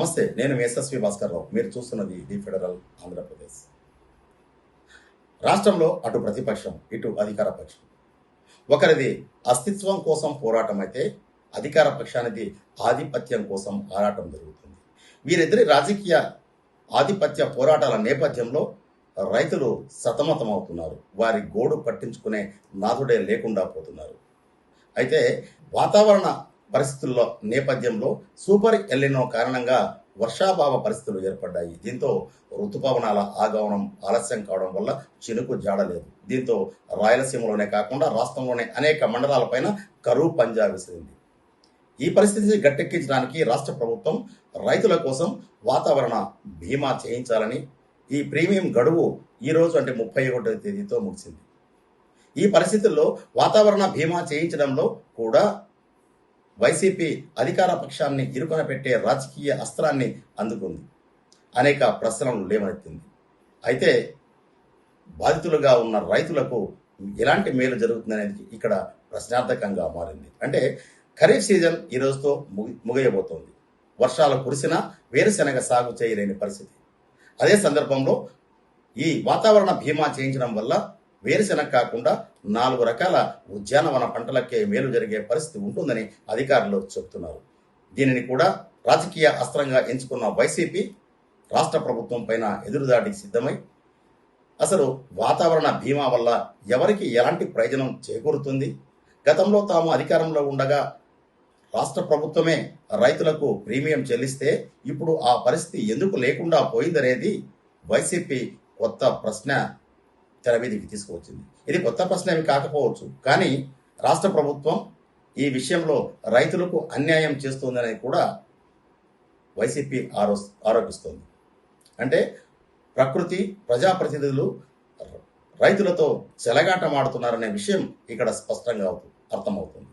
నమస్తే, నేను మీ ఎస్ఎస్వి భాస్కర్రావు. మీరు చూస్తున్నది ది ఫెడరల్ ఆంధ్రప్రదేశ్. రాష్ట్రంలో అటు ప్రతిపక్షం, ఇటు అధికార పక్షం. ఒకరిది అస్తిత్వం కోసం పోరాటం అయితే అధికార పక్షానిది ఆధిపత్యం కోసం ఆరాటం జరుగుతుంది. వీరిద్దరి రాజకీయ ఆధిపత్య పోరాటాల నేపథ్యంలో రైతులు సతమతమవుతున్నారు. వారి గోడు పట్టించుకునే నాథుడే లేకుండా పోతున్నారు. అయితే వాతావరణ పరిస్థితుల్లో నేపథ్యంలో సూపర్ ఎల్నినో కారణంగా వర్షాభావ పరిస్థితులు ఏర్పడ్డాయి. దీంతో ఋతుపవనాల ఆగమనం ఆలస్యం కావడం వల్ల చినుకు జాడలేదు. దీంతో రాయలసీమలోనే కాకుండా రాష్ట్రంలోనే అనేక మండలాలపైన కరువు పంజా విసిరింది. ఈ పరిస్థితిని గట్టెక్కించడానికి రాష్ట్ర ప్రభుత్వం రైతుల కోసం వాతావరణ బీమా చేయించాలని ఈ ప్రీమియం గడువు ఈరోజు అంటే 31వ తేదీతో ముగిసింది. ఈ పరిస్థితుల్లో వాతావరణ బీమా చేయించడంలో కూడా వైసీపీ అధికార పక్షాన్ని ఇరుకన పెట్టే రాజకీయ అస్త్రాన్ని అందుకుంది. అనేక ప్రశ్నలు లేవనెత్తింది. అయితే బాధితులుగా ఉన్న రైతులకు ఎలాంటి మేలు జరుగుతుందనేది ఇక్కడ ప్రశ్నార్థకంగా మారింది. అంటే ఖరీఫ్ సీజన్ ఈ రోజుతో ముగియబోతోంది. వర్షాలు కురిసినా వేరుశెనగ సాగు చేయలేని పరిస్థితి. అదే సందర్భంలో ఈ వాతావరణ బీమా చేయించడం వల్ల వేరుశెనగ కాకుండా 4 రకాల ఉద్యానవన పంటలకే మేలు జరిగే పరిస్థితి ఉంటుందని అధికారులు చెబుతున్నారు. దీనిని కూడా రాజకీయ అస్త్రంగా ఎంచుకున్న వైసీపీ రాష్ట్ర ప్రభుత్వం పైన ఎదురుదాడికి సిద్ధమై అసలు వాతావరణ బీమా వల్ల ఎవరికి ఎలాంటి ప్రయోజనం చేకూరుతుంది, గతంలో తాము అధికారంలో ఉండగా రాష్ట్ర ప్రభుత్వమే రైతులకు ప్రీమియం చెల్లిస్తే ఇప్పుడు ఆ పరిస్థితి ఎందుకు లేకుండా పోయిందనేది వైసీపీ కొత్త ప్రశ్న తెర మీదకి తీసుకువచ్చింది. ఇది కొత్త ప్రశ్న ఏమి కాకపోవచ్చు, కానీ రాష్ట్ర ప్రభుత్వం ఈ విషయంలో రైతులకు అన్యాయం చేస్తుందని కూడా వైసీపీ ఆరోపిస్తోంది. అంటే ప్రకృతి ప్రజాప్రతినిధులు రైతులతో చెలగాటమాడుతున్నారనే విషయం ఇక్కడ స్పష్టంగా అర్థమవుతుంది.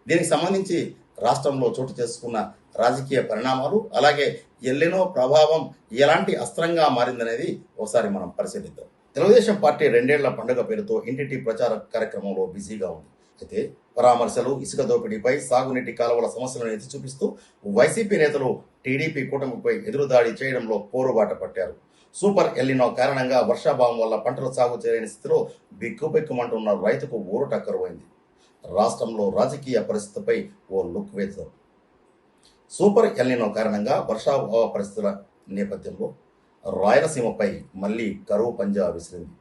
దీనికి సంబంధించి రాష్ట్రంలో చోటు చేసుకున్న రాజకీయ పరిణామాలు, అలాగే ఎల్నినో ప్రభావం ఎలాంటి అస్త్రంగా మారిందనేది ఒకసారి మనం పరిశీలిద్దాం. తెలుగుదేశం పార్టీ 2 ఏళ్ల పండుగ పేరుతో ఇంటింటి ప్రచార కార్యక్రమంలో బిజీగా ఉంది. అయితే పరామర్శలు, ఇసుక దోపిడీపై, సాగునీటి కాలువల సమస్యలను ఎత్తి చూపిస్తూ వైసీపీ నేతలు టీడీపీ కూటమిపై ఎదురుదాడి చేయడంలో పోరుబాట పట్టారు. సూపర్ ఎల్నినో కారణంగా వర్షాభావం వల్ల పంటలు సాగు చేయలేని స్థితిలో బిక్కుబిక్కుమంటున్న రైతుకు ఊరట కరువైంది. రాష్ట్రంలో రాజకీయ పరిస్థితిపై ఓ లుక్ వేద్దాం. సూపర్ ఎల్నినో కారణంగా వర్షాభావ పరిస్థితుల నేపథ్యంలో రాయలసీమపై మళ్లీ కరువు పంజా విసిరింది.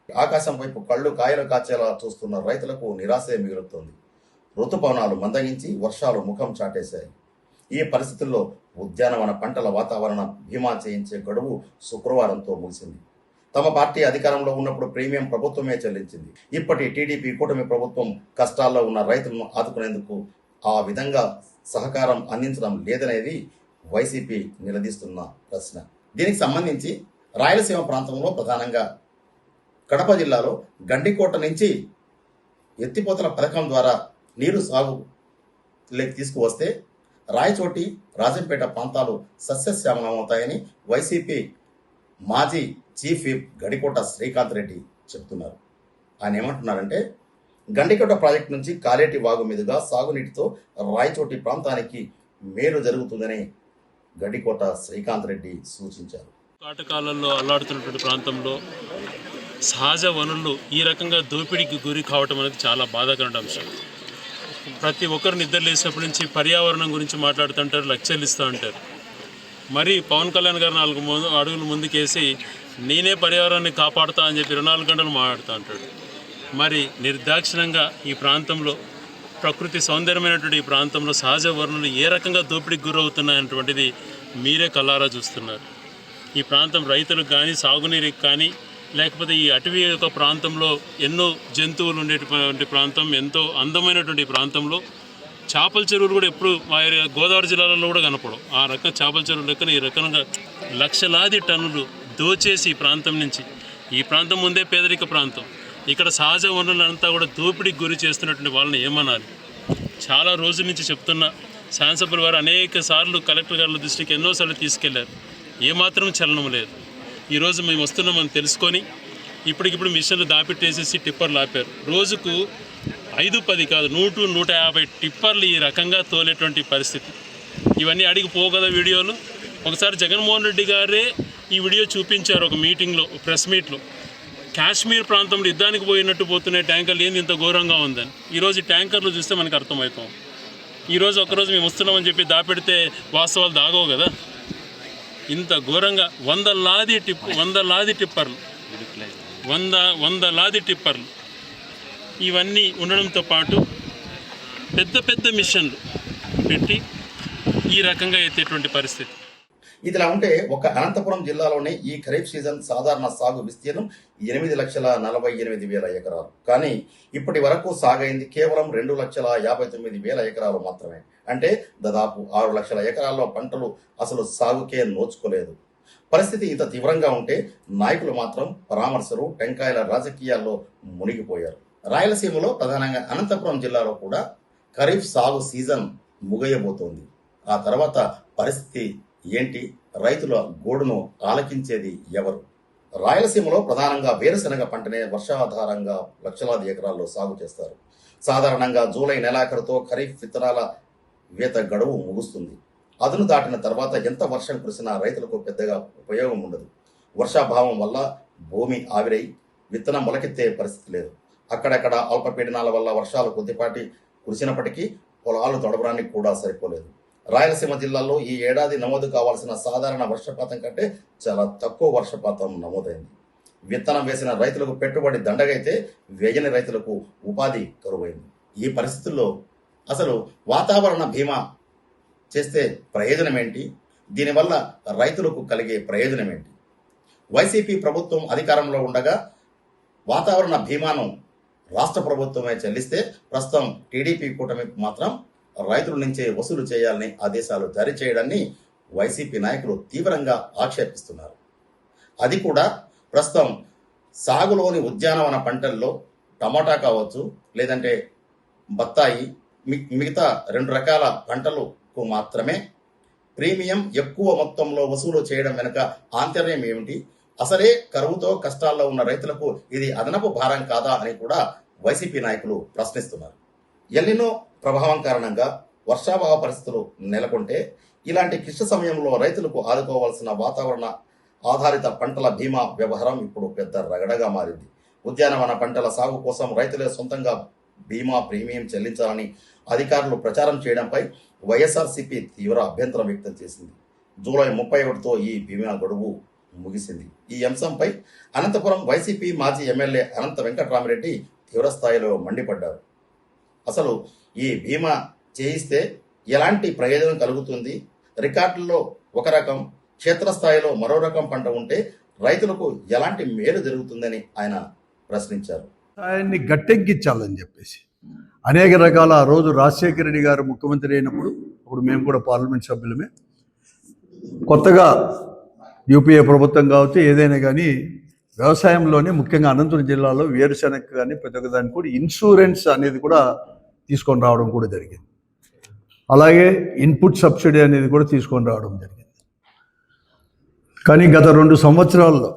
ఆకాశం వైపు కళ్ళు కాయలు కాచేలా చూస్తున్న రైతులకు నిరాశే మిగులుతోంది. ఋతుపవనాలు మందగించి వర్షాలు ముఖం చాటేశాయి. ఈ పరిస్థితుల్లో ఉద్యానవన పంటల వాతావరణ బీమా చేయించే గడువు శుక్రవారంతో ముగిసింది. తమ పార్టీ అధికారంలో ఉన్నప్పుడు ప్రీమియం ప్రభుత్వమే చెల్లించింది. ఇప్పటి టీడీపీ కూటమి ప్రభుత్వం కష్టాల్లో ఉన్న రైతులను ఆదుకునేందుకు ఆ విధంగా సహకారం అందించడం లేదనేది వైసీపీ నిలదీస్తున్న ప్రశ్న. దీనికి సంబంధించి రాయలసీమ ప్రాంతంలో ప్రధానంగా కడప జిల్లాలో గండికోట నుంచి ఎత్తిపోతల పథకం ద్వారా నీరు సాగులోకి తీసుకువస్తే రాయచోటి, రాజంపేట ప్రాంతాలు సస్యశ్యామలమవుతాయని వైసీపీ మాజీ చీఫ్ విప్ గడికోట శ్రీకాంత్ రెడ్డి చెబుతున్నారు. ఆయన ఏమంటున్నారంటే, గండికోట ప్రాజెక్టు నుంచి కాలేటి వాగు మీదుగా సాగునీటితో రాయచోటి ప్రాంతానికి మేలు జరుగుతుందని గడికోట శ్రీకాంత్ రెడ్డి సూచించారు. కాటకాలలో అల్లాడుతున్నటువంటి ప్రాంతంలో సహజ వనరులు ఈ రకంగా దోపిడీకి గురి కావటం అనేది చాలా బాధాకరమైన అంశం. ప్రతి ఒక్కరు నిద్ర లేచినప్పటి నుంచి పర్యావరణం గురించి మాట్లాడుతుంటారు, లక్ష్యాలు ఇస్తూ ఉంటారు. మరి పవన్ కళ్యాణ్ గారు 4 అడుగులు ముందుకేసి నేనే పర్యావరణాన్ని కాపాడుతా అని చెప్పి 24 గంటలు మాట్లాడుతూ ఉంటాడు. మరి నిర్దాక్షిణ్యంగా ఈ ప్రాంతంలో ప్రకృతి సౌందర్యమైనటువంటి ఈ ప్రాంతంలో సహజ వనరులు ఏ రకంగా దోపిడీకి గురవుతున్నాయన్నటువంటిది మీరే కళ్ళారా చూస్తున్నారు. ఈ ప్రాంతం రైతులకు కానీ, సాగునీరుకి కానీ, లేకపోతే ఈ అటవీ యొక్క ప్రాంతంలో ఎన్నో జంతువులు ఉండేటువంటి ప్రాంతం, ఎంతో అందమైనటువంటి ప్రాంతంలో చేపల చెరువులు కూడా ఎప్పుడు గోదావరి జిల్లాలో కూడా కనపడవు. ఆ రకం చేపల చెరువులు లెక్కన ఈ రకంగా లక్షలాది టన్నులు దోచేసి ఈ ప్రాంతం నుంచి, ఈ ప్రాంతం ముందే పేదరిక ప్రాంతం, ఇక్కడ సహజ వనరులంతా కూడా దోపిడీకి గురి చేస్తున్నటువంటి వాళ్ళని ఏమనాలి? చాలా రోజుల నుంచి చెప్తున్న శాసనసభ్యుల వారు అనేక సార్లు కలెక్టర్ గారి దృష్టికి ఎన్నోసార్లు తీసుకెళ్లారు. ఏమాత్రం చలనం లేదు. ఈరోజు మేము వస్తున్నామని తెలుసుకొని ఇప్పటికిప్పుడు మిషన్లు దాపెట్టేసేసి టిప్పర్లు ఆపారు. రోజుకు 5-10 కాదు 100-150 టిప్పర్లు ఈ రకంగా తోలేటువంటి పరిస్థితి. ఇవన్నీ అడిగి పోగల వీడియోలు ఒకసారి జగన్మోహన్ రెడ్డి గారే ఈ వీడియో చూపించారు ఒక మీటింగ్లో, ప్రెస్ మీట్లో. కాశ్మీర్ ప్రాంతంలో యుద్ధానికి పోయినట్టు పోతున్న ట్యాంకర్లు ఏంది ఇంత ఘోరంగా ఉందని. ఈరోజు ఈ ట్యాంకర్లు చూస్తే మనకు అర్థమవుతాం. ఈరోజు ఒకరోజు మేము వస్తున్నామని చెప్పి దాపెడితే వాస్తవాలు దాగవు కదా. ఇంత ఘోరంగా వందలాది టిప్పర్లు ఇవన్నీ ఉండడంతో పాటు పెద్ద పెద్ద మిషన్లు పెట్టి ఈ రకంగా ఎత్తేటువంటి పరిస్థితి. ఇదిలా ఉంటే ఒక అనంతపురం జిల్లాలోని ఈ ఖరీఫ్ సీజన్ సాధారణ సాగు విస్తీర్ణం 8,48,000 ఎకరాలు. కానీ ఇప్పటి వరకు సాగైంది కేవలం 2,59,000 ఎకరాలు మాత్రమే. అంటే దాదాపు 6 లక్షల ఎకరాల్లో పంటలు అసలు సాగుకే నోచుకోలేదు. పరిస్థితి ఇంత తీవ్రంగా ఉంటే నాయకులు మాత్రం పరామర్శలు, టెంకాయల రాజకీయాల్లో మునిగిపోయారు. రాయలసీమలో ప్రధానంగా అనంతపురం జిల్లాలో కూడా ఖరీఫ్ సాగు సీజన్ ముగియబోతోంది. ఆ తర్వాత పరిస్థితి ఏంటి? రైతుల గోడును ఆలకించేది ఎవరు? రాయలసీమలో ప్రధానంగా వేరుశనగ పంటనే వర్షాధారంగా లక్షలాది ఎకరాల్లో సాగు చేస్తారు. సాధారణంగా జూలై నెలాఖరుతో ఖరీఫ్ విత్తనాల వేత గడువు ముగుస్తుంది. అదును దాటిన తర్వాత ఎంత వర్షం కురిసినా రైతులకు పెద్దగా ఉపయోగం ఉండదు. వర్షాభావం వల్ల భూమి ఆవిరై విత్తనం మొలకెత్తే పరిస్థితి లేదు. అక్కడక్కడ అల్పపీడనాల వల్ల వర్షాలు కొద్దిపాటి కురిసినప్పటికీ పొలాలు తడవడానికి కూడా సరిపోలేదు. రాయలసీమ జిల్లాలో ఈ ఏడాది నమోదు కావాల్సిన సాధారణ వర్షపాతం కంటే చాలా తక్కువ వర్షపాతం నమోదైంది. విత్తనం వేసిన రైతులకు పెట్టుబడి దండగైతే వేయని రైతులకు ఉపాధి కరువైంది. ఈ పరిస్థితుల్లో అసలు వాతావరణ బీమా చేస్తే ప్రయోజనం ఏంటి? దీనివల్ల రైతులకు కలిగే ప్రయోజనం ఏంటి? వైసీపీ ప్రభుత్వం అధికారంలో ఉండగా వాతావరణ బీమాను రాష్ట్ర ప్రభుత్వమే చెల్లిస్తే, ప్రస్తుతం టీడీపీ కూటమి మాత్రం రైతుల నుంచే వసూలు చేయాలని ఆదేశాలు జారీ చేయడాన్ని వైసీపీ నాయకులు తీవ్రంగా ఆక్షేపిస్తున్నారు. అది కూడా ప్రస్తుతం సాగులోని ఉద్యానవన పంటల్లో టమాటా కావచ్చు, లేదంటే బత్తాయి, మిగతా 2 రకాల పంటలకు మాత్రమే ప్రీమియం ఎక్కువ మొత్తంలో వసూలు చేయడం వెనుక ఆంతర్యం ఏమిటి? అసలే కరువుతో కష్టాల్లో ఉన్న రైతులకు ఇది అదనపు భారం కాదా అని కూడా వైసీపీ నాయకులు ప్రశ్నిస్తున్నారు. ఎల్నినో ప్రభావం కారణంగా వర్షాభావ పరిస్థితులు నెలకొంటే ఇలాంటి క్లిష్ట సమయంలో రైతులకు ఆదుకోవాల్సిన వాతావరణ ఆధారిత పంటల బీమా వ్యవహారం ఇప్పుడు పెద్ద రగడగా మారింది. ఉద్యానవన పంటల సాగు కోసం రైతులే సొంతంగా బీమా ప్రీమియం చెల్లించాలని అధికారులు ప్రచారం చేయడంపై వైఎస్ఆర్సీపీ తీవ్ర అభ్యంతరం వ్యక్తం చేసింది. జూలై 31తో ఈ బీమా గడువు ముగిసింది. ఈ అంశంపై అనంతపురం వైసీపీ మాజీ ఎమ్మెల్యే అనంత వెంకటరామిరెడ్డి తీవ్రస్థాయిలో మండిపడ్డారు. అసలు ఈ బీమా చేయిస్తే ఎలాంటి ప్రయోజనం కలుగుతుంది? రికార్డుల్లో ఒక రకం, క్షేత్రస్థాయిలో మరో రకం పంట ఉంటే రైతులకు ఎలాంటి మేలు జరుగుతుందని ఆయన ప్రశ్నించారు. ఆయన్ని గట్టెక్కించాలని చెప్పేసి అనేక రకాల, ఆ రోజు రాజశేఖర రెడ్డి గారు ముఖ్యమంత్రి అయినప్పుడు, అప్పుడు మేము కూడా పార్లమెంట్ సభ్యులమే, కొత్తగా యూపీఏ ప్రభుత్వం కావచ్చు ఏదైనా కానీ వ్యవసాయంలోనే ముఖ్యంగా అనంతపురం జిల్లాలో వేరుశెనగ కానీ ప్రతి ఒక్క దానికి కూడా ఇన్సూరెన్స్ అనేది కూడా తీసుకొని రావడం కూడా జరిగింది. అలాగే ఇన్పుట్ సబ్సిడీ అనేది కూడా తీసుకొని రావడం జరిగింది. కానీ గత 2 సంవత్సరాల్లో,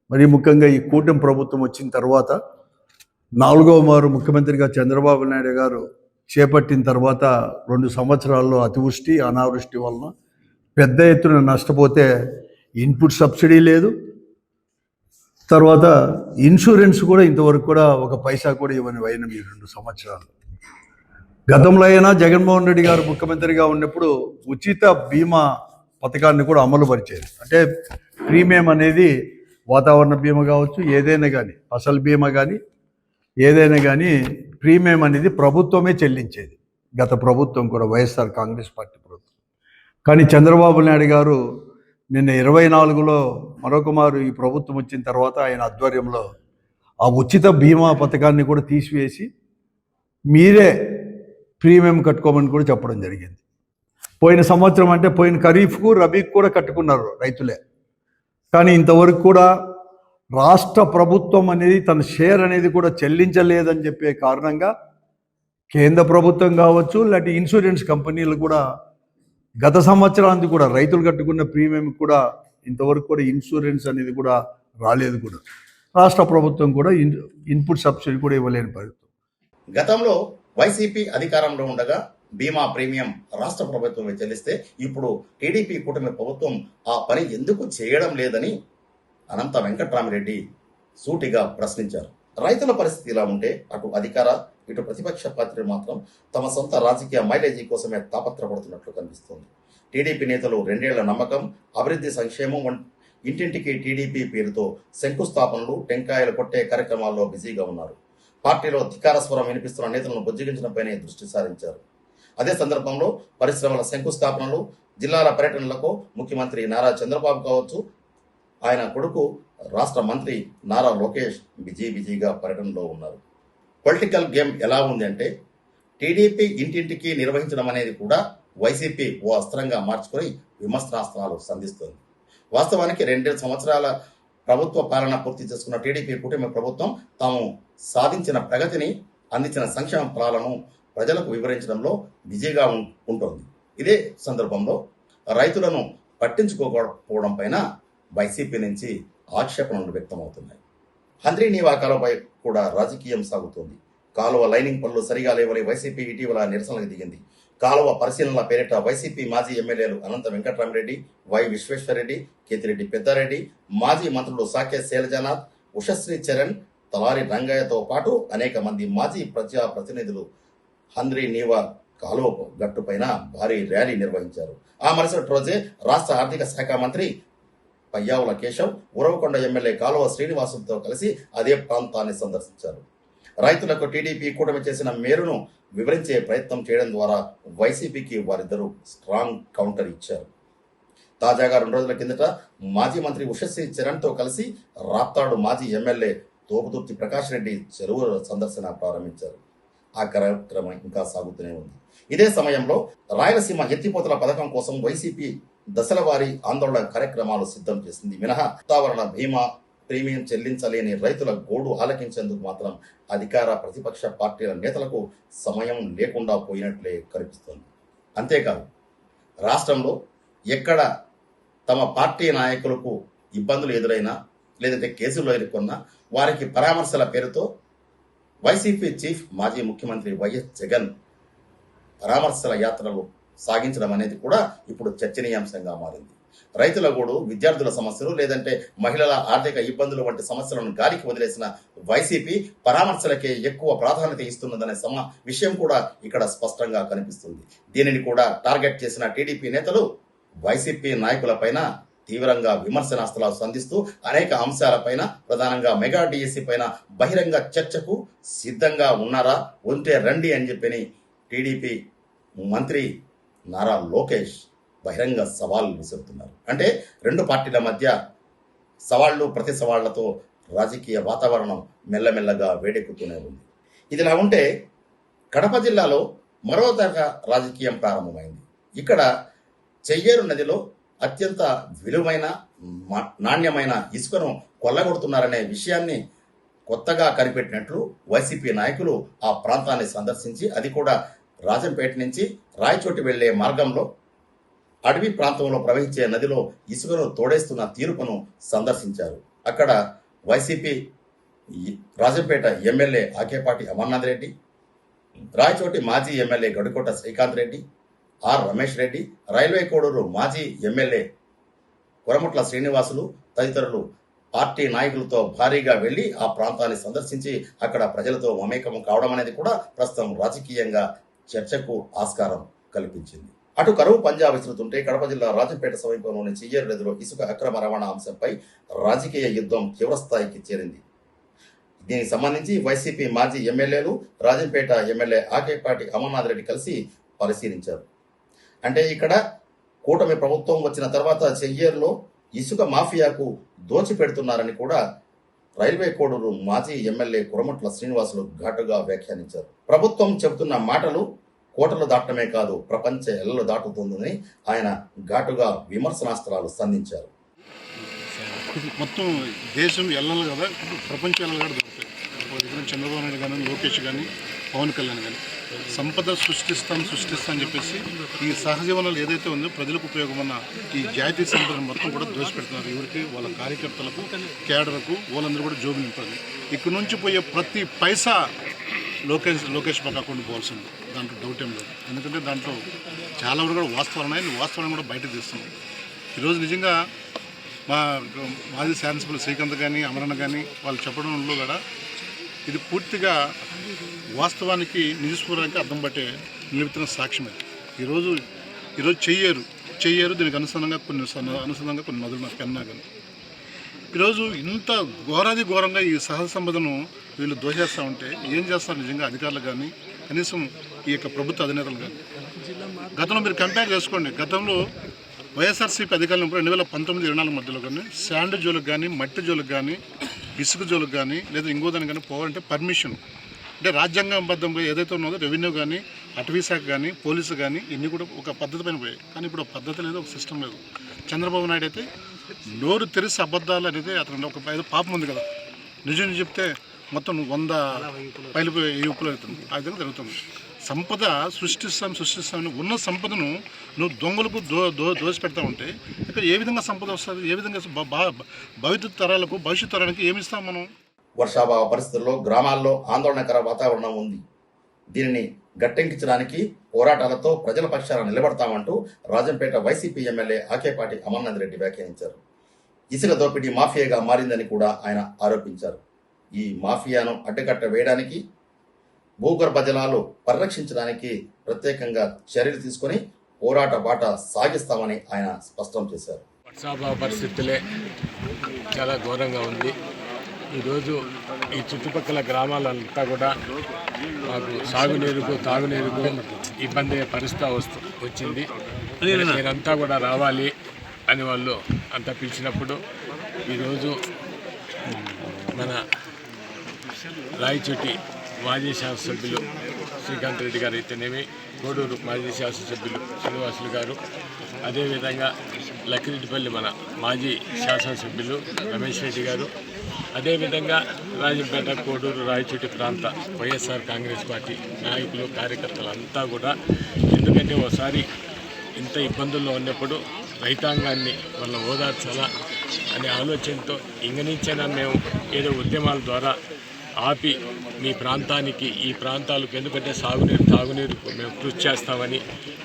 మరి ముఖ్యంగా ఈ కూటమి ప్రభుత్వం వచ్చిన తర్వాత 4వ మారు ముఖ్యమంత్రిగా చంద్రబాబు నాయుడు గారు చేపట్టిన తర్వాత 2 సంవత్సరాల్లో అతివృష్టి, అనావృష్టి వలన పెద్ద ఎత్తున నష్టపోతే ఇన్పుట్ సబ్సిడీ లేదు, తర్వాత ఇన్సూరెన్స్ కూడా ఇంతవరకు కూడా ఒక పైసా కూడా ఇవ్వని అయిన ఈ 2 సంవత్సరాలు. గతంలో అయినా జగన్మోహన్ రెడ్డి గారు ముఖ్యమంత్రిగా ఉన్నప్పుడు ఉచిత బీమా పథకాన్ని కూడా అమలు పరిచేది. అంటే ప్రీమియం అనేది వాతావరణ బీమా కావచ్చు, ఏదైనా కానీ ఫసల్ బీమా కానీ ఏదైనా కానీ ప్రీమియం అనేది ప్రభుత్వమే చెల్లించేది. గత ప్రభుత్వం కూడా వైఎస్ఆర్ కాంగ్రెస్ పార్టీ ప్రభుత్వం. కానీ చంద్రబాబు నాయుడు గారు నిన్న 24లో మరొక మారు ఈ ప్రభుత్వం వచ్చిన తర్వాత ఆయన ఆధ్వర్యంలో ఆ ఉచిత బీమా పథకాన్ని కూడా తీసివేసి మీరే ప్రీమియం కట్టుకోమని కూడా చెప్పడం జరిగింది. పోయిన సంవత్సరం అంటే పోయిన ఖరీఫ్కు, రబీకి కూడా కట్టుకున్నారు రైతులే. కానీ ఇంతవరకు కూడా రాష్ట్ర ప్రభుత్వం అనేది తన షేర్ అనేది కూడా చెల్లించలేదని చెప్పే కారణంగా కేంద్ర ప్రభుత్వం కావచ్చు, లేకపోతే ఇన్సూరెన్స్ కంపెనీలు కూడా గత సంవత్సరానికి కూడా రైతులు కట్టుకున్న ప్రీమియం కూడా ఇంతవరకు కూడా ఇన్సూరెన్స్ అనేది కూడా రాలేదు. కూడా రాష్ట్ర ప్రభుత్వం కూడా ఇన్పుట్ సబ్సిడీ కూడా ఇవ్వలేని పరిస్థితి. గతంలో వైసీపీ అధికారంలో ఉండగా బీమా ప్రీమియం రాష్ట్ర ప్రభుత్వమే చెల్లిస్తే ఇప్పుడు టీడీపీ కూటమి ప్రభుత్వం ఆ పని ఎందుకు చేయడం లేదని అనంత వెంకట్రామిరెడ్డి సూటిగా ప్రశ్నించారు. రైతుల పరిస్థితి ఇలా ఉంటే అటు అధికార ఇటు ప్రతిపక్ష పార్టీలు మాత్రం తమ సొంత రాజకీయ మైలేజీ కోసమే తాపత్రపడుతున్నట్లు కనిపిస్తోంది. టీడీపీ నేతలు 2 ఏళ్ల నమ్మకం, అభివృద్ధి, సంక్షేమం, ఇంటింటికి టీడీపీ పేరుతో శంకుస్థాపనలు, టెంకాయలు కొట్టే కార్యక్రమాల్లో బిజీగా ఉన్నారు. పార్టీలో ధిక్కార స్వరం వినిపిస్తున్న నేతలను బుజ్జగించడంపైనే దృష్టి సారించారు. అదే సందర్భంలో పరిశ్రమల శంకుస్థాపనలు, జిల్లాల పర్యటనలకు ముఖ్యమంత్రి నారా చంద్రబాబు కావచ్చు, ఆయన కొడుకు రాష్ట్ర మంత్రి నారా లోకేష్ బిజీగా పర్యటనలో ఉన్నారు. పొలిటికల్ గేమ్ ఎలా ఉంది అంటే టీడీపీ ఇంటింటికి నిర్వహించడం అనేది కూడా వైసీపీ ఓ అస్త్రంగా మార్చుకొని విమర్శనాస్త్రాలు సంధిస్తోంది. వాస్తవానికి 2 సంవత్సరాల ప్రభుత్వ పాలన పూర్తి చేసుకున్న టీడీపీ కూటమి ప్రభుత్వం తాము సాధించిన ప్రగతిని, అందించిన సంక్షేమ ఫలాలను ప్రజలకు వివరించడంలో బిజీగా ఉంటుంది. ఇదే సందర్భంలో రైతులను పట్టించుకోకపోవడం పైన వైసీపీ నుంచి ఆక్షేపణలు వ్యక్తమవుతున్నాయి. హంద్రీ నీవా కాలువపై కూడా రాజకీయం సాగుతోంది. కాలువ లైనింగ్ పనులు సరిగా లేవని వైసీపీ ఇటీవల నిరసనలకు దిగింది. కాలువ పరిశీలనల పేరిట వైసీపీ మాజీ ఎమ్మెల్యేలు అనంత వెంకట్రామిరెడ్డి, వై విశ్వేశ్వరరెడ్డి, కేతిరెడ్డి పెద్దారెడ్డి, మాజీ మంత్రులు సాకే శైలజానాథ్, ఉషశ్రీ చరణ్, తలారి రంగయ్యతో పాటు అనేక మంది మాజీ ప్రజా ప్రతినిధులు హంద్రీ నీవా కాలువ గట్టుపైన భారీ ర్యాలీ నిర్వహించారు. ఆ మరుసటి రోజే రాష్ట్ర ఆర్థిక శాఖ మంత్రి పయ్యావుల కేశవ్, ఉరవకొండ ఎమ్మెల్యే కాలువ శ్రీనివాసులతో కలిసి అదే ప్రాంతాన్ని సందర్శించారు. రైతులకు టీడీపీ కూటమి చేసిన మేలును వివరించే ప్రయత్నం చేయడం ద్వారా వైసీపీకి వారిద్దరూ స్ట్రాంగ్ కౌంటర్ ఇచ్చారు. తాజాగా 2 రోజుల కిందట మాజీ మంత్రి ఉషశ్రీ చరణ్తో కలిసి రాప్తాడు మాజీ ఎమ్మెల్యే తోపుదుర్తి ప్రకాష్ రెడ్డి చెరువు సందర్శన ప్రారంభించారు. ఆ కార్యక్రమం ఇంకా సాగుతూనే ఉంది. ఇదే సమయంలో రాయలసీమ ఎత్తిపోతల పథకం కోసం వైసీపీ దశల వారీ ఆందోళన కార్యక్రమాలు సిద్ధం చేసింది. మినహా వాతావరణ బీమా ప్రీమియం చెల్లించలేని రైతుల గోడు ఆలకించేందుకు మాత్రం అధికార ప్రతిపక్ష పార్టీల నేతలకు సమయం లేకుండా పోయినట్లే కనిపిస్తోంది. అంతేకాదు రాష్ట్రంలో ఎక్కడ తమ పార్టీ నాయకులకు ఇబ్బందులు ఎదురైనా లేదంటే కేసులు ఎదుర్కొన్నా వారికి పరామర్శల పేరుతో వైసీపీ చీఫ్ మాజీ ముఖ్యమంత్రి వైఎస్ జగన్ పరామర్శల యాత్రలు సాగించడం అనేది కూడా ఇప్పుడు చర్చనీయాంశంగా మారింది. రైతుల గోడు, విద్యార్థుల సమస్యలు లేదంటే మహిళల ఆర్థిక ఇబ్బందులు వంటి సమస్యలను గాలికి వదిలేసిన వైసీపీ పరామర్శలకే ఎక్కువ ప్రాధాన్యత ఇస్తున్నదనే విషయం కూడా ఇక్కడ స్పష్టంగా కనిపిస్తుంది. దీనిని కూడా టార్గెట్ చేసిన టీడీపీ నేతలు వైసీపీ నాయకులపైన తీవ్రంగా విమర్శనాస్త్రాలు సంధిస్తూ అనేక అంశాలపైన, ప్రధానంగా మెగా డిఎస్సి పైన బహిరంగ చర్చకు సిద్ధంగా ఉన్నారా, ఉంటే రండి అని చెప్పని టీడీపీ మంత్రి నారా లోకేష్ బహిరంగ సవాల్ విసురుతున్నారు. అంటే 2 పార్టీల మధ్య సవాళ్లు ప్రతి సవాళ్లతో రాజకీయ వాతావరణం మెల్లమెల్లగా వేడెక్కుతూనే ఉంది. ఇదిలా ఉంటే కడప జిల్లాలో మరో తరహా రాజకీయం ప్రారంభమైంది. ఇక్కడ చెయ్యేరు నదిలో అత్యంత విలువైన నాణ్యమైన ఇసుకను కొల్లగొడుతున్నారనే విషయాన్ని కొత్తగా కనిపెట్టినట్లు వైసీపీ నాయకులు ఆ ప్రాంతాన్ని సందర్శించి, అది కూడా రాజంపేట నుంచి రాయచోటి వెళ్లే మార్గంలో అడవి ప్రాంతంలో ప్రవహించే నదిలో ఇసుకను తోడేస్తున్న తీర్పును సందర్శించారు. అక్కడ వైసీపీ రాజంపేట ఎమ్మెల్యే ఆకేపాటి అమర్నాథ్ రెడ్డి, రాయచోటి మాజీ MLA Gadikota Srikanth Reddy, R Ramesh Reddy, railway Koduru మాజీ ఎమ్మెల్యే కొరముట్ల శ్రీనివాసులు తదితరులు పార్టీ నాయకులతో భారీగా వెళ్లి ఆ ప్రాంతాన్ని సందర్శించి అక్కడ ప్రజలతో మమేకం కావడం అనేది కూడా ప్రస్తుతం రాజకీయంగా చర్చకు ఆస్కారం కల్పించింది. అటు కరువు పంజా విసురుతుంటే కడప జిల్లా రాజంపేట సమీపంలోని చెయ్యేరు నదిలో ఇసుక అక్రమ రవాణా అంశంపై రాజకీయ యుద్ధం తీవ్రస్థాయికి చేరింది. దీనికి సంబంధించి వైసీపీ మాజీ ఎమ్మెల్యేలు రాజంపేట ఎమ్మెల్యే ఆకేపాటి అమర్నాథ్ రెడ్డి కలిసి పరిశీలించారు. అంటే ఇక్కడ కూటమి ప్రభుత్వం వచ్చిన తర్వాత చెయ్యేరులో ఇసుక మాఫియాకు దోచిపెడుతున్నారని కూడా రైల్వే కోడూరు మాజీ ఎమ్మెల్యే కురమట్ల శ్రీనివాసులు ఘాటుగా వ్యాఖ్యానించారు. ప్రభుత్వం చెబుతున్న మాటలు కోటలు దాటమే కాదు, ప్రపంచ ఎల్లలు దాటుతుందని ఆయన ఘాటుగా విమర్శనాస్త్రాలు సంధించారు. మొత్తం దేశం ఎల్లలు కదా, ప్రపంచ ఎల్లలు కూడా దొరుకుతాయి. చంద్రబాబు నాయుడు కానీ, లోకేష్ కానీ, పవన్ కళ్యాణ్ కానీ సంపద సృష్టిస్తాం అని చెప్పేసి ఈ సహజ వనరులు ఏదైతే ఉందో ప్రజలకు ఉపయోగమన్న ఈ జాతీయ సంపదను మొత్తం కూడా దోషపెడుతున్నారు. ఎవరికి? వాళ్ళ కార్యకర్తలకు, కేడర్కు, వాళ్ళందరూ కూడా జోబు నింపాలి. ఇక్కడ నుంచి పోయే ప్రతి పైసా లోకేష్ పక్క అకౌంట్ పోవాల్సింది, దాంట్లో డౌట్ ఏం లేదు. ఎందుకంటే దాంట్లో చాలా వరకు కూడా వాస్తవాలు ఉన్నాయి, వాస్తవాలను కూడా బయటకు తీస్తుంది. ఈరోజు నిజంగా మా మాజీ శాసనసభ్యులు శ్రీకాంత్ కానీ అమరణ కానీ వాళ్ళు చెప్పడంలో కూడా ఇది పూర్తిగా వాస్తవానికి నిజస్వరానికి అర్థం పట్టే నిలుపుతున్న సాక్ష్యమే. ఈరోజు చెయ్యరు దీనికి అనుసంధానంగా కొన్ని నదులు మా పెన్నా కానీ ఈరోజు ఇంత ఘోరంగా ఈ సహజ సంపదను వీళ్ళు దోషేస్తూ ఉంటే ఏం చేస్తారు నిజంగా అధికారులు కానీ, కనీసం ఈ యొక్క ప్రభుత్వ అధినేతలు కానీ. గతంలో మీరు కంపేర్ చేసుకోండి, గతంలో వైఎస్ఆర్సీపీ అధికారులు 2019-24 మధ్యలో కానీ శాండ్ జోలికి కానీ, మట్టి జోలికి కానీ, ఇసుక జోలికి కానీ, లేదా ఇంకో దానికి కానీ పోవాలంటే పర్మిషన్, అంటే రాజ్యాంగబద్ధంగా ఏదైతే ఉన్నదో రెవెన్యూ కానీ, అటవీ శాఖ కానీ, పోలీసు కానీ ఇన్ని కూడా ఒక పద్ధతి పైన పోయాయి. కానీ ఇప్పుడు ఒక పద్ధతి లేదు, ఒక సిస్టమ్ లేదు. చంద్రబాబు నాయుడు అయితే నోరు తెరిసి అబద్ధాలు అనేది అతను ఒక ఏదో పాపం ఉంది కదా, నిజం చెప్తే మొత్తం 100 పైలు యువకులు అవుతుంది. ఆ విధంగా జరుగుతుంది. సంపద సృష్టిస్తామని ఉన్న సంపదను నువ్వు దొంగలకు దోసి పెడతా ఉంటే ఇక్కడ ఏ విధంగా సంపద వస్తుంది? ఏ విధంగా భవిష్యత్ తరానికి ఏమి ఇస్తాం మనం? వర్షాభావ పరిస్థితుల్లో గ్రామాల్లో ఆందోళనకర వాతావరణం ఉంది. దీనిని గట్టెంకించడానికి పోరాటాలతో ప్రజల పక్షాన నిలబడతామంటూ రాజంపేట వైసీపీ ఎమ్మెల్యే ఆకేపాటి అమర్నాథ్ రెడ్డి వ్యాఖ్యానించారు. ఇసుక దోపిడీ మాఫియాగా మారిందని కూడా ఆయన ఆరోపించారు. ఈ మాఫియాను అడ్డుకట్ట వేయడానికి, భూగర్భ జలాలు పరిరక్షించడానికి ప్రత్యేకంగా చర్యలు తీసుకొని పోరాట బాట సాగిస్తామని ఆయన స్పష్టం చేశారు. వర్షాభావ పరిస్థితులే చాలా ఘోరంగా ఉంది. ఈరోజు ఈ చుట్టుపక్కల గ్రామాలంతా కూడా మాకు సాగునీరుకు తాగునీరుకు ఇబ్బంది పరిస్థితి వచ్చింది. మీరంతా కూడా రావాలి అని వాళ్ళు అంతా పిలిచినప్పుడు ఈరోజు మన రాయచోటి మాజీ శాసనసభ్యులు శ్రీకాంత్ రెడ్డి గారు అయితేనేమి, కోడూరు మాజీ శాసనసభ్యులు శ్రీనివాసులు గారు, అదేవిధంగా లక్కిరెడ్డిపల్లి మన మాజీ శాసనసభ్యులు రమేష్ రెడ్డి గారు, అదేవిధంగా రాజంపేట, కోడూరు, రాయచోటి ప్రాంత వైఎస్ఆర్ కాంగ్రెస్ పార్టీ నాయకులు, కార్యకర్తలు అంతా కూడా, ఎందుకంటే ఒకసారి ఇంత ఇబ్బందుల్లో ఉన్నప్పుడు రైతాంగాన్ని వాళ్ళ ఓదార్చాలా అనే ఆలోచనతో ఇంగనించైనా మేము ఏదో ఉద్యమాల ద్వారా ఆపి మీ ప్రాంతానికి, ఈ ప్రాంతాలకు, ఎందుకంటే సాగునీరు తాగునీరుకు మేము కృషి చేస్తామని,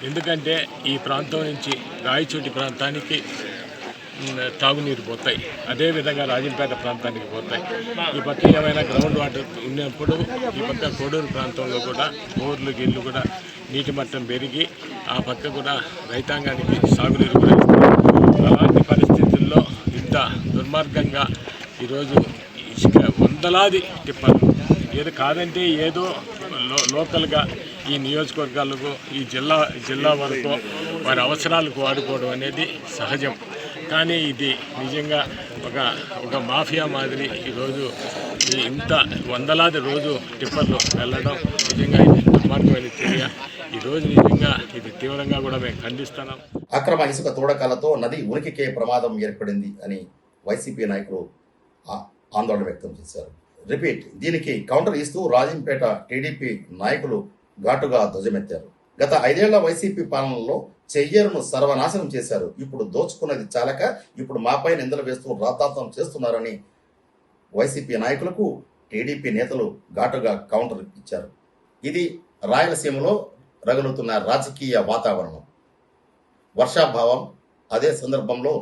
ఎందుకంటే ఈ ప్రాంతం నుంచి రాయచోటి ప్రాంతానికి తాగునీరు పోతాయి, అదేవిధంగా రాజంపేట ప్రాంతానికి పోతాయి. ఈ పక్క ఏమైనా గ్రౌండ్ వాటర్ ఉన్నప్పుడు ఈ పక్క కోడూరు ప్రాంతంలో కూడా బోర్లు గిళ్ళు కూడా నీటి మట్టం పెరిగి ఆ పక్క కూడా రైతాంగానికి సాగునీరు కూడా ఇస్తారు. అలాంటి పరిస్థితుల్లో ఇంత దుర్మార్గంగా ఈరోజు ఇసుక వందలాది టిప్పర్లు, ఏదో కాదంటే ఏదో లోకల్గా ఈ నియోజకవర్గాలకు, ఈ జిల్లా వరకు వారి అవసరాలకు వాడుకోవడం అనేది సహజం. కానీ ఇది నిజంగా ఒక మాఫియా మాదిరి ఈరోజు ఇంత వందలాది రోజు టిప్పర్లు వెళ్ళడం నిజంగా ఇది దుర్మార్గమైన చర్య. ఈరోజు నిజంగా ఇది తీవ్రంగా కూడా మేము ఖండిస్తున్నాం. అక్రమ ఇసుక తోడకాలతో నది ఉనికికే ప్రమాదం ఏర్పడింది అని వైసీపీ నాయకులు ఆందోళన వ్యక్తం చేశారు. రిపీట్, దీనికి కౌంటర్ ఇస్తూ రాజంపేట టీడీపీ నాయకులు ఘాటుగా ధ్వజమెత్తారు. గత 5 ఏళ్ల వైసీపీ పాలనలో చెయ్యేరును సర్వనాశనం చేశారు. ఇప్పుడు దోచుకున్నది చాలక ఇప్పుడు మాపై నిందలు వేస్తూ రాద్ధాంతం చేస్తున్నారని వైసీపీ నాయకులకు టీడీపీ నేతలు ఘాటుగా కౌంటర్ ఇచ్చారు. ఇది రాయలసీమలో రగులుతున్న రాజకీయ వాతావరణం. వర్షాభావం, అదే సందర్భంలో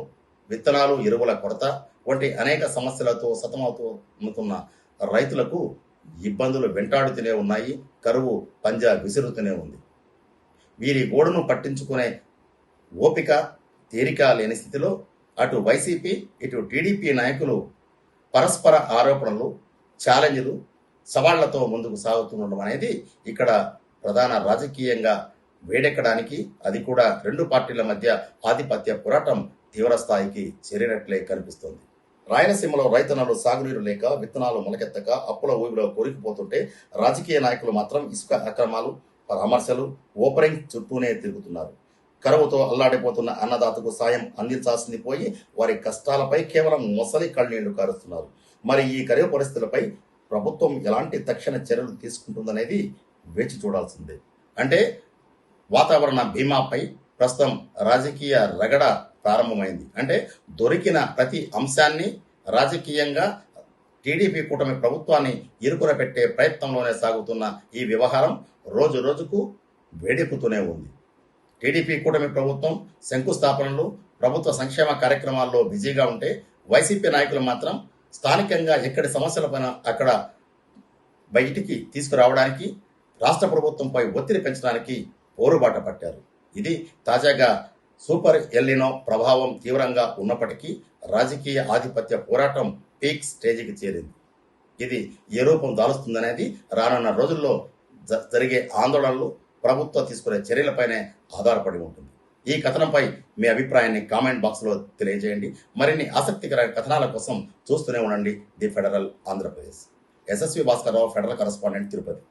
విత్తనాలు, ఎరువుల కొరత వంటి అనేక సమస్యలతో సతమతమవుతున్న రైతులకు ఇబ్బందులు వెంటాడుతూనే ఉన్నాయి. కరువు పంజా విసురుతూనే ఉంది. వీరి గోడును పట్టించుకునే ఓపిక, తీరిక లేని స్థితిలో అటు వైసీపీ, ఇటు టీడీపీ నాయకులు పరస్పర ఆరోపణలు, ఛాలెంజ్లు, సవాళ్లతో ముందుకు సాగుతుండడం అనేది ఇక్కడ ప్రధాన రాజకీయంగా వేడెక్కడానికి, అది కూడా 2 పార్టీల మధ్య ఆధిపత్య పోరాటం తీవ్ర స్థాయికి చేరినట్లే కనిపిస్తోంది. రాయలసీమలో రైతన్నలు సాగునీరు లేక, విత్తనాలు మొలకెత్తక అప్పుల ఊబిలో కోరికిపోతుంటే రాజకీయ నాయకులు మాత్రం ఇసుక అక్రమాలు, పరామర్శలు, ఓపెనింగ్ చుట్టూనే తిరుగుతున్నారు. కరువుతో అల్లాడిపోతున్న అన్నదాతకు సాయం అందించాల్సింది పోయి వారి కష్టాలపై కేవలం మొసలి కళ్ళనీళ్లు కారుస్తున్నారు. మరి ఈ కరువు పరిస్థితులపై ప్రభుత్వం ఎలాంటి తక్షణ చర్యలు తీసుకుంటుందనేది వేచి చూడాల్సిందే. అంటే వాతావరణ బీమాపై ప్రస్తుతం రాజకీయ రగడ ప్రారంభమైంది. అంటే దొరికిన ప్రతి అంశాన్ని రాజకీయంగా టీడీపీ కూటమి ప్రభుత్వాన్ని ఇరుకున పెట్టే ప్రయత్నంలోనే సాగుతున్న ఈ వ్యవహారం రోజు రోజుకు వేడెక్కుతూనే ఉంది. టీడీపీ కూటమి ప్రభుత్వం శంకుస్థాపనలు, ప్రభుత్వ సంక్షేమ కార్యక్రమాల్లో బిజీగా ఉంటే వైసీపీ నాయకులు మాత్రం స్థానికంగా ఎక్కడి సమస్యలపైన అక్కడ బయటికి తీసుకురావడానికి, రాష్ట్ర ప్రభుత్వంపై ఒత్తిడి పెంచడానికి పోరుబాట పట్టారు. ఇది తాజాగా సూపర్ ఎల్లినో ప్రభావం తీవ్రంగా ఉన్నప్పటికీ రాజకీయ ఆధిపత్య పోరాటం పీక్ స్టేజికి చేరింది. ఇది ఏ రూపం దాలుస్తుందనేది రానున్న రోజుల్లో జరిగే ఆందోళనలు, ప్రభుత్వం తీసుకునే చర్యలపైనే ఆధారపడి ఉంటుంది. ఈ కథనంపై మీ అభిప్రాయాన్ని కామెంట్ బాక్స్లో తెలియజేయండి. మరిన్ని ఆసక్తికరమైన కథనాల కోసం చూస్తూనే ఉండండి the federal Andhra Pradesh. SSV Bhaskar Rao, federal correspondent, Tirupati.